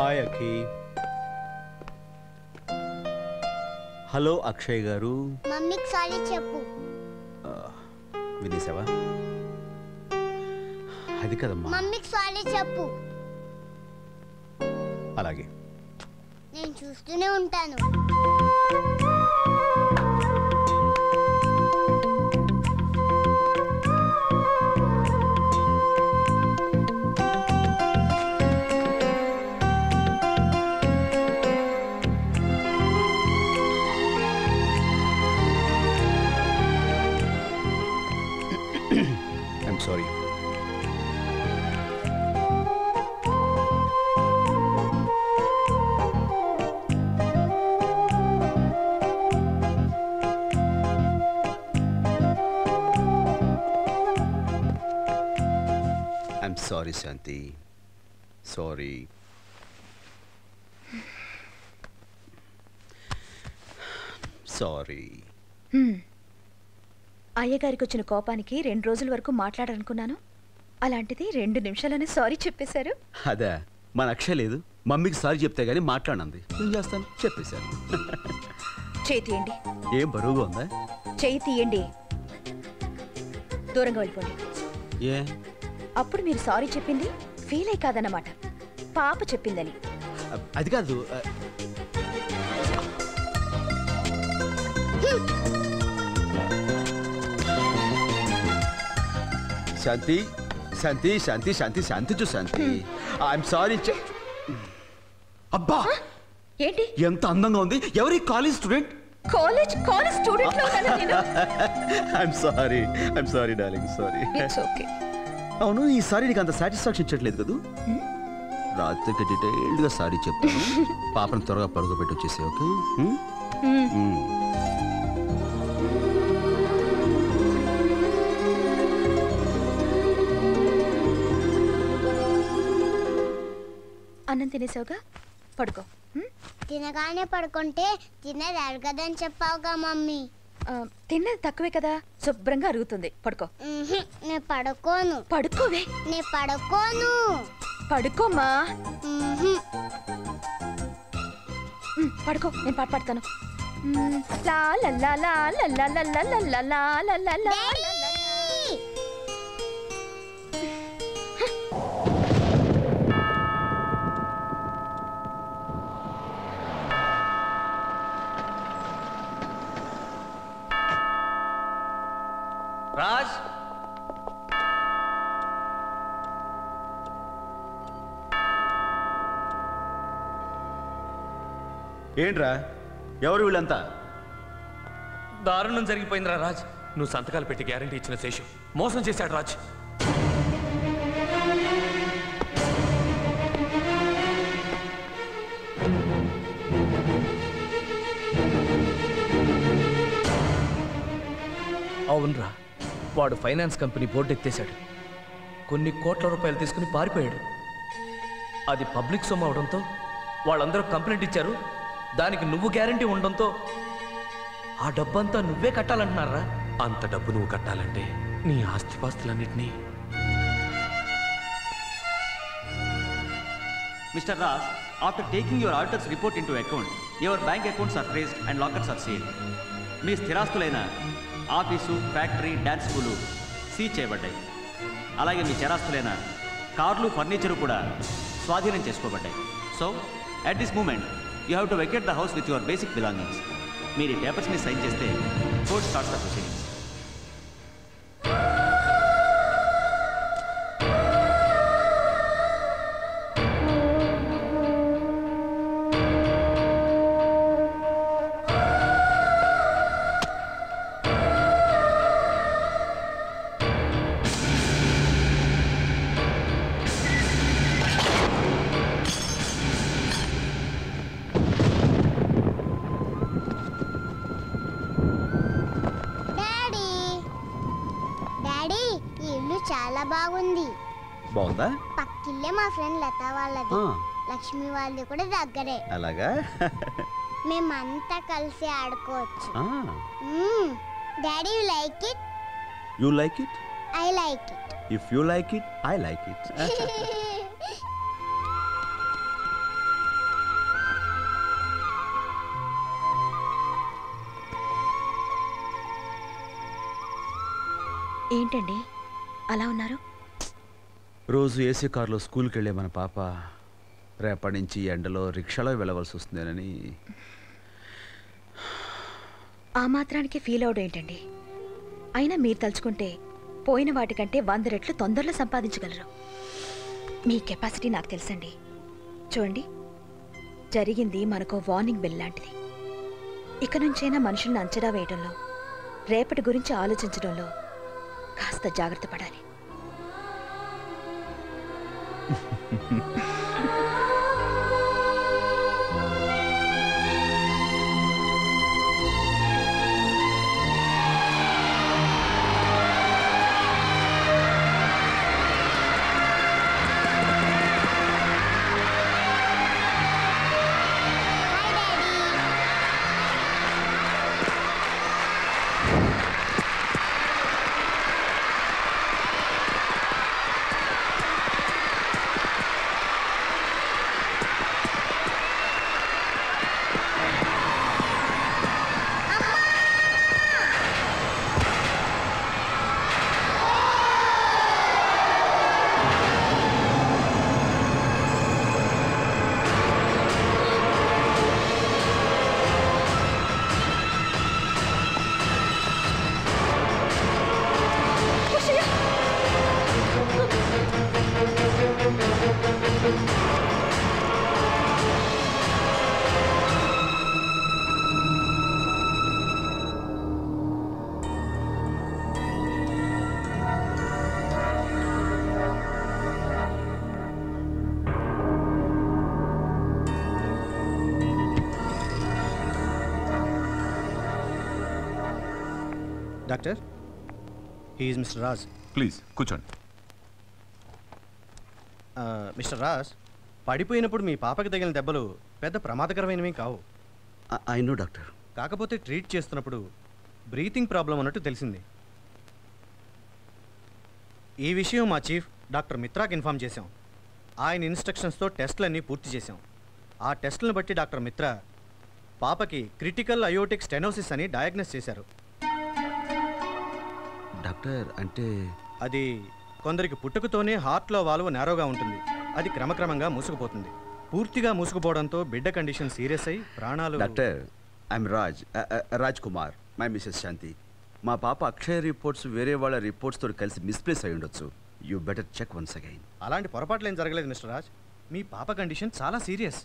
Hi అఖి. Hello Akshay గారు. మమ్మీకి sorry చెప్పు. వినేసావా? అది కదమ్మా. మమ్మీకి సారీ చెప్పు. అలాగే. నేను చూస్తూనే ఉంటాను. I'm sorry. I'm sorry, Shanti. Sorry. Sorry. అయ్యగారికి వచ్చిన కోపానికి 2 రోజుల వరకు మాట్లాడాలనుకున్నాను. అలాంటిది 2 నిమిషాలనే సారీ చెప్పేశారు. అదే మన అక్షయ్ లేదు, మమ్మీకి సారీ చెప్తే గానీ మాట్లాడంది. ఏం చేస్తాను, చెప్పేశాను. చేయి తీయండి. ఏం బరువుగా ఉందా? చేయి తీయండి. దూరంగా వెళ్ళిపోండి. ఏ అప్పుడు మీరు సారీ చెప్పింది ఫీల్ అయి కాదన్నమాట, పాప చెప్పిందని. అది కాదు. శాంతి శాంతి శాంతి శాంతి శాంతి చూ శాంతి. I'm sorry. అబ్బా ఏంటి ఎంత అందంగా ఉంది. ఎవరి కాలేజ్ స్టూడెంట్? కాలేజ్ స్టూడెంట్ లో ఉన్నాను నేను. I'm sorry darling, sorry. It's okay. అవును, ఈసారి నీకు అంత సాటిస్ఫాక్షన్ ఇచ్చట్లేదు కదా? రాత్రికి డీటెయిల్డ్గా సారీ చెప్తాను. పాపను త్వరగా పడుకోబెట్టి వచ్చేసి. ఓకే. అన్నం తినేసావుగా, పడుకో. తినగానే పడుకుంటే తినేది అరగదని చెప్పావుగా మమ్మీ. తిన్నది తక్కువే కదా, శుభ్రంగా అరుగుతుంది. పడుకో. నేను పడుకోను. పడుకోవే. నేను పడుకోను. పడుకోమ్మా. పడుకో, నేను పాట పాడతాను. లా లా లా లా లా లా లా లా లా లా లా లా లా. రాజ్, ఏంట్రా, ఎవరు వీళ్ళంతా? దారుణం జరిగిపోయిందిరా రాజ్. నువ్వు సంతకాలు పెట్టి గ్యారంటీ ఇచ్చిన శేషు మోసం చేశాడు రాజ్. అవునరా, వాడు ఫైనాన్స్ కంపెనీ బోర్డు ఎత్తేశాడు. కొన్ని కోట్ల రూపాయలు తీసుకుని పారిపోయాడు. అది పబ్లిక్ సొమ్ము అవడంతో వాళ్ళందరూ కంప్లైంట్ ఇచ్చారు. దానికి నువ్వు గ్యారంటీ ఉండడంతో ఆ డబ్బంతా నువ్వే కట్టాలంటున్నారా? అంత డబ్బు నువ్వు కట్టాలంటే నీ ఆస్తిపాస్తులన్నింటినీ. Mr. Ras, after taking your auditor's report into account, your bank accounts are traced and lockers are sealed. మీ స్థిరాస్తులైన office, factory, dance school seize చేయబడ్డాయి. అలాగే మీ చరాస్తులైన కార్లు, ఫర్నిచరు కూడా స్వాధీనం చేసుకోబడ్డాయి. So at this moment you have to vacate the house with your basic belongings. మీరు ఈ పేపర్స్ మీద సైన్ చేస్తే కోర్ట్ స్టార్ట్స్ ద ప్రొసీడింగ్స్. చాలా బాగుంది. బాగుందా? పక్కిల్లే మా ఫ్రెండ్ లత వాళ్ళది, లక్ష్మి వాళ్ళది కూడా దగ్గరే. అలాగా? మేమంతా కలిసి ఆడుకోవచ్చు. Daddy you like it? You like it? I like it. If you like it, I like it. ఏంటండి అలా ఉన్నారు? రోజు ఏసీ కారులో స్కూల్కి వెళ్ళే మన పాప రేపటి నుంచి ఎండలో రిక్షాలో వెళ్ళవలసి వస్తుందేనని. ఆ మాత్రానికి ఫీల్ అవడం ఏంటండి? అయినా మీరు తలుచుకుంటే పోయిన వాటికంటే 100 రెట్లు తొందరలో సంపాదించగలరు. మీ కెపాసిటీ నాకు తెలుసండి. చూడండి, జరిగింది మనకు వార్నింగ్ బెల్ లాంటిది. ఇక నుంచైనా మనుషుల్ని అంచనా వేయడంలో, రేపటి గురించి ఆలోచించడంలో కాస్త జాగ్రత్త పడాలి. Doctor, he is mister Raj. Please కూర్చోండి. మిస్టర్ రాజ్, పడిపోయినప్పుడు మీ పాపకి తగిలిన దెబ్బలు పెద్ద ప్రమాదకరమైనవి కావు. I know doctor. కాకపోతే ట్రీట్ చేస్తున్నప్పుడు బ్రీతింగ్ ప్రాబ్లం అన్నట్టు తెలిసింది. ఈ విషయం మా చీఫ్ డాక్టర్ మిత్రాకి ఇన్ఫామ్ చేశాం. ఆయన ఇన్స్ట్రక్షన్స్తో టెస్టులన్నీ పూర్తి చేశాం. ఆ టెస్టులను బట్టి డాక్టర్ మిత్రా పాపకి క్రిటికల్ అయోటిక్ స్టెనోసిస్ అని డయాగ్నోస్ చేశారు. డాక్టర్ అంటే అది కొందరికి పుట్టుకతోనే హార్ట్లో వాల్వ్ నేరోగా ఉంటుంది. అది క్రమక్రమంగా మూసుకుపోతుంది. పూర్తిగా మూసుకుపోవడంతో బిడ్డ కండిషన్ సీరియస్ అయి ప్రాణాలు. Doctor, I'm Raj Kumar, my Mrs Shanti. మా పాప అక్షయ రిపోర్ట్స్ వేరే వాళ్ళ రిపోర్ట్స్ తోటి కలిసి మిస్ప్లేస్ అయి ఉండొచ్చు. You better check once again. అలాంటి పొరపాట్లు ఏం జరగలేదు మిస్టర్ రాజ్. మీ పాప కండిషన్ చాలా serious.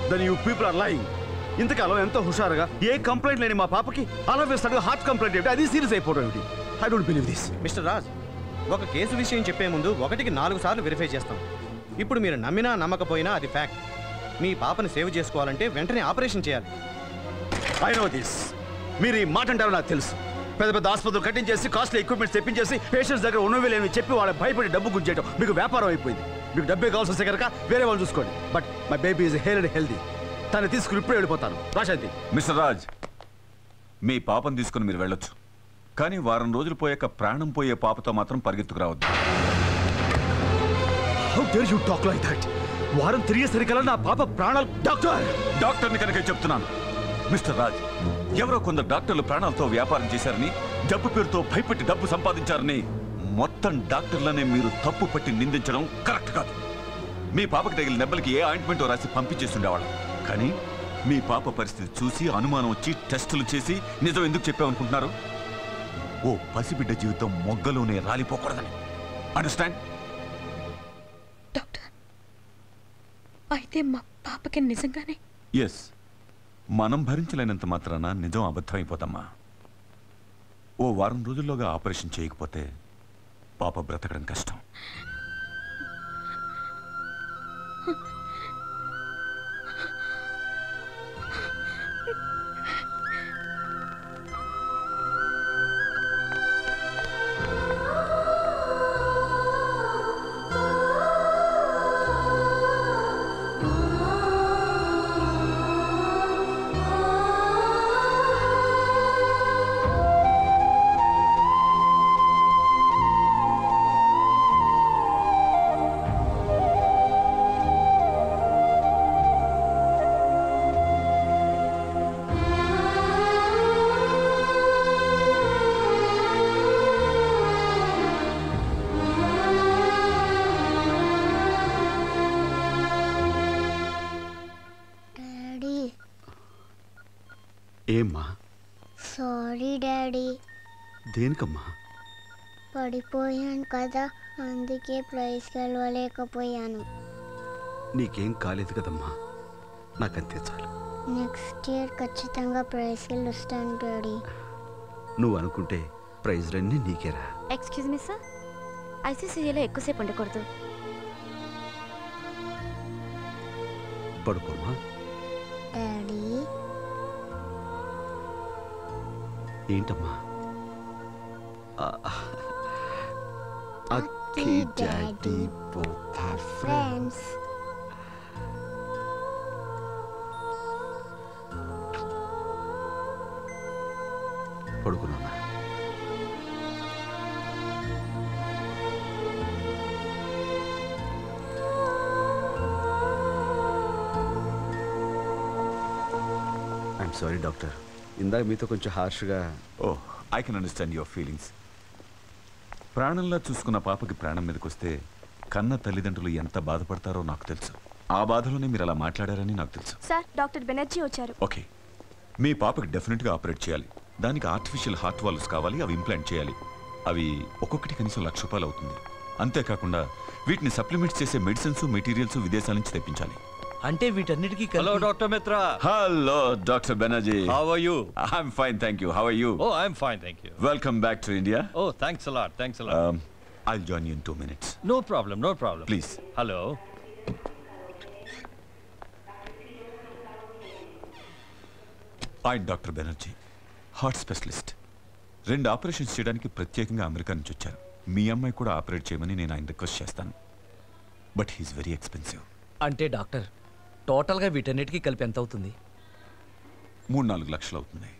Then you people are lying. ఇంతకాలం ఎంతో హుషారుగా ఏ కంప్లైంట్ లేని మా పాపకి అలా వేస్తాడు హార్ట్ కంప్లైంట్ ఏమిటి, అది సీరియస్ అయిపోవడం ఏమిటి? I don't believe this. Mister Raj, ఒక కేసు విషయం చెప్పే ముందు 1కి 4 సార్లు వెరిఫై చేస్తాం. ఇప్పుడు మీరు నమ్మినా నమ్మకపోయినా అది ఫ్యాక్ట్. మీ పాపని సేవ్ చేసుకోవాలంటే వెంటనే ఆపరేషన్ చేయాలి. I know this. మీరు ఈ మాట అంటారో నాకు తెలుసు. పెద్ద పెద్ద ఆసుపత్రులు కట్టించేసి కాస్ట్లీ ఎక్విప్మెంట్స్ తెప్పించేసి పేషెంట్స్ దగ్గర ఉన్నవి లేని చెప్పి వాళ్ళ భయపడి డబ్బు గుంజేయడం మీకు వ్యాపారం అయిపోయింది. మీకు డబ్బే కావాల్సి వస్తే కనుక వేరే వాళ్ళు చూసుకోండి. But my baby is healthy. తను తీసుకుని ఇప్పుడే వెళ్ళిపోతాను. రాశాంతి. మిస్టర్ రాజ్, మీ పాపను తీసుకుని మీరు వెళ్ళొచ్చు. కానీ వారం రోజులు పోయాక ప్రాణం పోయే పాపతో మాత్రం పరిగెత్తుకు రావద్దు. How dare you talk like that? వారం తిరిగేసరికల్లా నా పాప ప్రాణాలు. డాక్టర్ని కనుక చెప్తున్నాను. మిస్టర్ రాజ్, ఎవరో కొందరు డాక్టర్లు ప్రాణాలతో వ్యాపారం చేశారని, జబ్బు పేరుతో భయపెట్టి డబ్బు సంపాదించారని మొత్తం డాక్టర్లనే మీరు తప్పు పట్టి నిందించడం కరెక్ట్ కాదు. మీ పాపకి తగిలిన దెబ్బలకి ఏ ఆయింట్మెంటో రాసి పంపించేస్తుండేవాళ్ళం. కానీ మీ పాప పరిస్థితి చూసి అనుమానం వచ్చి టెస్టులు చేసి నిజం ఎందుకు చెప్పామనుకుంటున్నారు? ఓ పసిబిడ్డ జీవితం మొగ్గలోనే రాలిపోకూడదని. అండర్స్టాండ్? డాక్టర్, అయితే మా పాపకి నిజంగానే? ఎస్. మనం భరించలేనంత మాత్రాన నిజం అబద్ధం అయిపోతమ్మా. ఓ వారం రోజుల్లోగా ఆపరేషన్ చేయకపోతే పాప బ్రతకడం కష్టం. ఏమ్మా? సారీ డాడీ, దేనికమ్మా? పడిపోయాను కదా, అందుకే ప్రైజ్ గెలవలేకపోయాను. నీకేం కాలేదు కదమ్మా, నాకంతే చాలు. నెక్స్ట్ ఇయర్ ఖచ్చితంగా ప్రైజ్ గెలుస్తాను డాడీ. నువ్వు అనుకుంటే ప్రైజ్లన్నీ నీకేరా. ఎక్స్క్యూజ్ మీ సార్, ఐసీసీలో ఎక్కువసేపు ఉండకూడదు. పడుకోమ్మా. డాడీ ఏంటమ్మా? Akki daddy both are friends. పడుకున్నా. ఐఎమ్ సారీ డాక్టర్, ఇందాక మీతో కొంచెం హార్ష్గా. Oh, I can understand your feelings. ప్రాణంలా చూసుకున్న పాపకి ప్రాణం మీదకి వస్తే కన్న తల్లిదండ్రులు ఎంత బాధపడతారో నాకు తెలుసు. ఆ బాధలోనే మీరు అలా మాట్లాడారని నాకు తెలుసు. సార్, డాక్టర్ బెనర్జీ వచ్చారు. ఓకే, మీ పాపకి డెఫినెట్గా ఆపరేట్ చేయాలి. దానికి ఆర్టిఫిషియల్ హార్ట్ వాల్వ్స్ కావాలి, అవి ఇంప్లాంట్ చేయాలి. అవి ఒక్కొక్కటి కనీసం ₹1,00,000 అవుతుంది. అంతేకాకుండా వీటిని సప్లిమెంట్స్ చేసే మెడిసిన్స్, మెటీరియల్స్ విదేశాల నుంచి తెప్పించాలి. అంటే వీటన్నిటికీ hello doctor Mitra. Hello doctor Banerjee. How are you? I'm fine, thank you. How are you? Oh, I'm fine, thank you. Welcome back to India. Oh, thanks a lot, thanks a lot. I'll join you in 2 minutes. No problem, no problem. Please. Hello. I doctor Banerjee, heart specialist. 2 operations చేయడానికి ప్రత్యేకంగా America నుంచి వచ్చారు. మీ అమ్మాయి కూడా operate చేయమని నేను ఆయన request చేస్తాను. But he's very expensive. అంటే డాక్టర్, టోటల్గా వీటన్నిటికీ కలిపి ఎంత అవుతుంది? 3-4 లక్షలు అవుతుంది.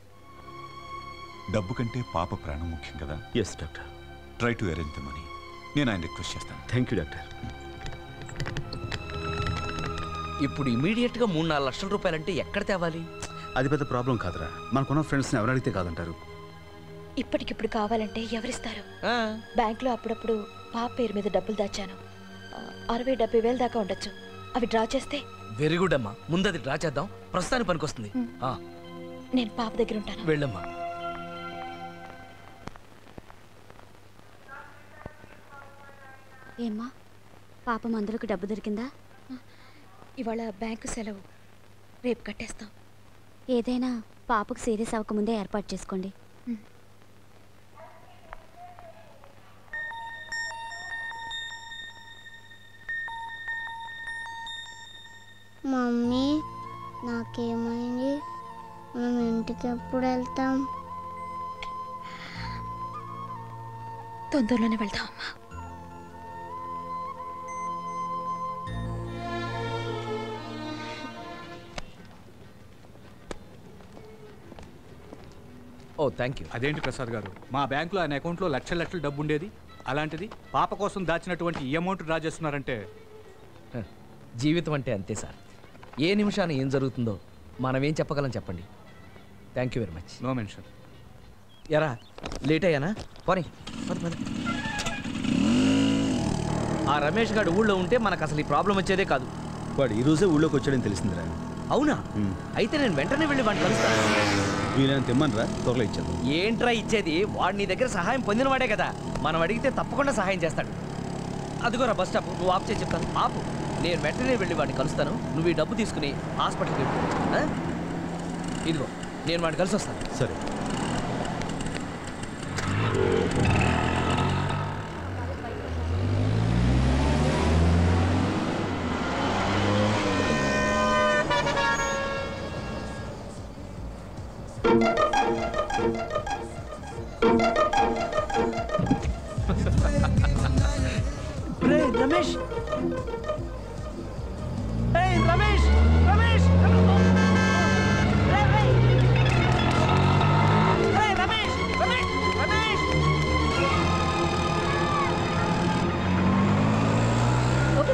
డబ్బు కంటే పాప ప్రాణం ముఖ్యం కదా. Yes doctor. Try to arrange the money. నేను ఆయన రిక్వెస్ట్ చేస్తాను. Thank you doctor. ఇప్పుడు ఇమీడియట్గా 3-4 లక్షల రూపాయలంటే ఎక్కడ తేవాలి? అది పెద్ద ప్రాబ్లం కాదురా, మనకున్న ఫ్రెండ్స్ని ఎవరు అడిగితే కాదంటారు. ఇప్పటికిప్పుడు కావాలంటే ఎవరిస్తారు? బ్యాంక్లో అప్పుడప్పుడు పాప పేరు మీద డబ్బులు దాచాను. 60-70 వేలు దాకా ఉండొచ్చు. అవి డ్రా చేస్తే. వెరీ గుడ్ అమ్మా, ముందు అది డ్రా చేద్దాం, ప్రస్తుతానికి పనికొస్తుంది. నేను పాప దగ్గర ఉంటాను. వెళ్ళమ్మా. ఏమ్మా, పాప మందులకు డబ్బు దొరికిందా? ఇవాళ బ్యాంకు సెలవు, రేపు కట్టేస్తాం. ఏదైనా పాపకు సీరియస్ అవ్వకముందే ఏర్పాటు చేసుకోండి. మమ్మీ, నాకేమైంది? మనం ఇంటికి ఎప్పుడు వెళ్తాం? తొందరలోనే వెళ్తాం అమ్మా. ఓ, థ్యాంక్ యూ. అదేంటి ప్రసాద్ గారు, మా బ్యాంకులో ఆయన అకౌంట్లో లక్షల డబ్బు ఉండేది. అలాంటిది పాప కోసం దాచినటువంటి ఈ అమౌంట్ డ్రా చేస్తున్నారంటే. జీవితం అంటే అంతే సార్, ఏ నిమిషాన ఏం జరుగుతుందో మనం ఏం చెప్పగలం చెప్పండి. Thank you very much. No mention. ఎరా, లేట్ అయ్యానా? పోనీ పని. ఆ రమేష్ గారు ఊళ్ళో ఉంటే మనకు అసలు ఈ ప్రాబ్లం వచ్చేదే కాదు. వాడు ఈ రోజే ఊళ్ళోకి వచ్చాడని తెలిసిందిరా. అవునా? అయితే నేను వెంటనే వెళ్ళి వాడిని కలుస్తాను. వీళ్ళని తెమ్మనరా, త్వరలో ఇచ్చాను. ఏంట్రా ఇచ్చేది? వాడు నీ దగ్గర సహాయం పొందినవాడే కదా, మనం అడిగితే తప్పకుండా సహాయం చేస్తాడు. అదిగోరా బస్ స్టాప్, నువ్వు ఆపు చేసి చెప్తాను. ఆపు, నేను వెంటనే వెళ్ళి వాడిని కలుస్తాను. నువ్వు ఈ డబ్బు తీసుకుని హాస్పిటల్కి వెళ్ళు. ఇదిగో, నేను వాడిని కలిసి వస్తాను. సరే. రమేష్, రమేష్, రమేష్,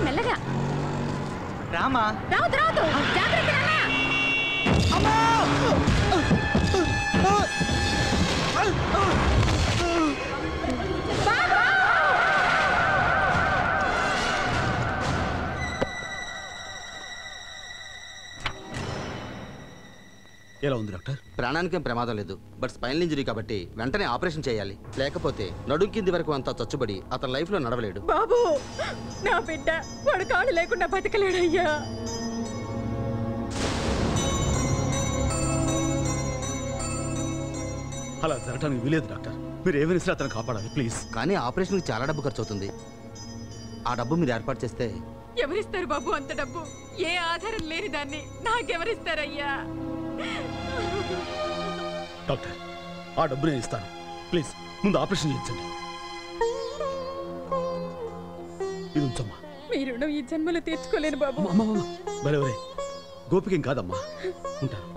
మెల్లగా రామా. రావద్దు, రావద్దు, జాగ్రత్త. ఎలా ఉంది డాక్టర్? ప్రాణానికేం ప్రమాదం లేదు, బట్ స్పైనల్ ఇంజరీ కాబట్టి వెంటనే ఆపరేషన్ చేయాలి. లేకపోతే నడుం కింది వరకు అంతా చచ్చుబడి అతని లైఫ్లో నడవలేడు. బాబు, నా బిడ్డ వాడు కాళ్ళు లేకుండా బతకలేడయ్యా. అలా జరగడానికి వీలేదు డాక్టర్. మీరు ఏమైనా సరే అతను కాపాడాలి ప్లీజ్. కానీ ఆపరేషన్కి చాలా డబ్బు ఖర్చు అవుతుంది. ఆ డబ్బు మీరు ఏర్పాటు చేస్తే. ఎవరిస్తారు బాబు అంత డబ్బు? ఏ ఆధారం లేని దాన్ని నాకెవరిస్తారయ్యా? డాక్టర్, ఆ డబ్బు నేను ఇస్తాను. ప్లీజ్ ముందు ఆపరేషన్ చేయించండి. ఇది ఉంచమ్మా. మీ రుణం ఈ జన్మలో తీర్చుకోలేను బాబు. బరే బరే, గోపికేం కాదమ్మా. ఉంటాను.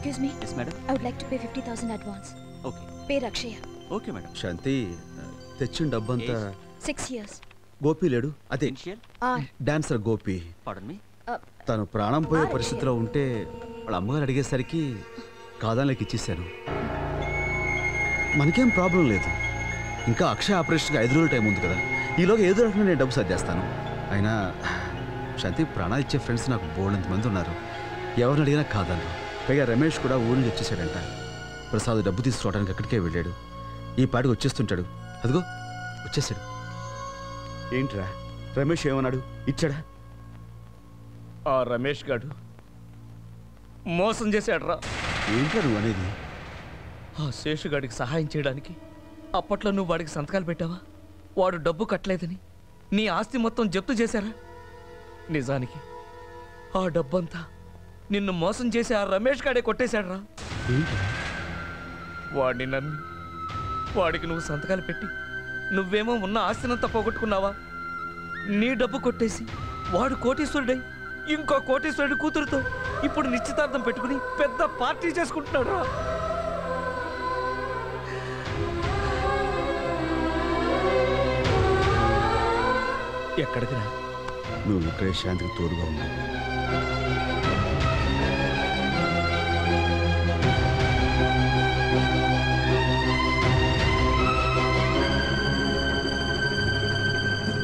Excuse me. Yes, madam. I would like to pay 50,000 advance. Okay. Pay Rakshaya. Okay, madam. శాంతి, తెచ్చిన డబ్బంతా 6 years. గోపి లేడు, అదే R. Dancer Gopi. Pardon me. తను ప్రాణం పోయే పరిస్థితిలో ఉంటే వాళ్ళ అమ్మగారు అడిగేసరికి కాదానికి ఇచ్చేసాను. మనకేం ప్రాబ్లం లేదు. ఇంకా అక్షయ ఆపరేషన్కి 5 రోజులు టైం ఉంది కదా, ఈలోగా ఏదో రకంగా నేను డబ్బు సర్దేస్తాను. అయినా శాంతి, ప్రాణాలు ఇచ్చే ఫ్రెండ్స్ నాకు బోల్డంత మంది ఉన్నారు. ఎవరిని అడిగినా కాదన్నారు. పైగా రమేష్ కూడా ఊరి నుంచి వచ్చేసాడంట. ప్రసాద్ డబ్బు తీసుకోవడానికి అక్కడికే వెళ్ళాడు. ఈ పాటికి వచ్చేస్తుంటాడు. అదిగో వచ్చేసాడు. ఏంట్రా రమేష్ ఏమన్నాడు? ఇచ్చాడా? ఆ రమేష్ గాడు మోసం చేశాడురా. ఏంట్రా నువ్వు అనేది? ఆ శేషుగాడికి సహాయం చేయడానికి అప్పట్లో నువ్వు వాడికి సంతకాలు పెట్టావా? వాడు డబ్బు కట్టలేదని నీ ఆస్తి మొత్తం జప్తు చేశారా? నిజానికి ఆ డబ్బంతా నిన్ను మోసం చేసి ఆ రమేష్ గాడే కొట్టేశాడురా. వాడిని నమ్మి వాడికి నువ్వు సంతకాలు పెట్టి నువ్వేమో ఉన్న ఆస్తినంతా పోగొట్టుకున్నావా? నీ డబ్బు కొట్టేసి వాడు కోటీశ్వరుడై ఇంకో కోటీశ్వరుడి కూతురుతో ఇప్పుడు నిశ్చితార్థం పెట్టుకుని పెద్ద పార్టీ చేసుకుంటున్నాడు రా. ఎక్కడికి రా? నువ్వు ఇక్కడే శాంతికి తోడుగా ఉన్నావు.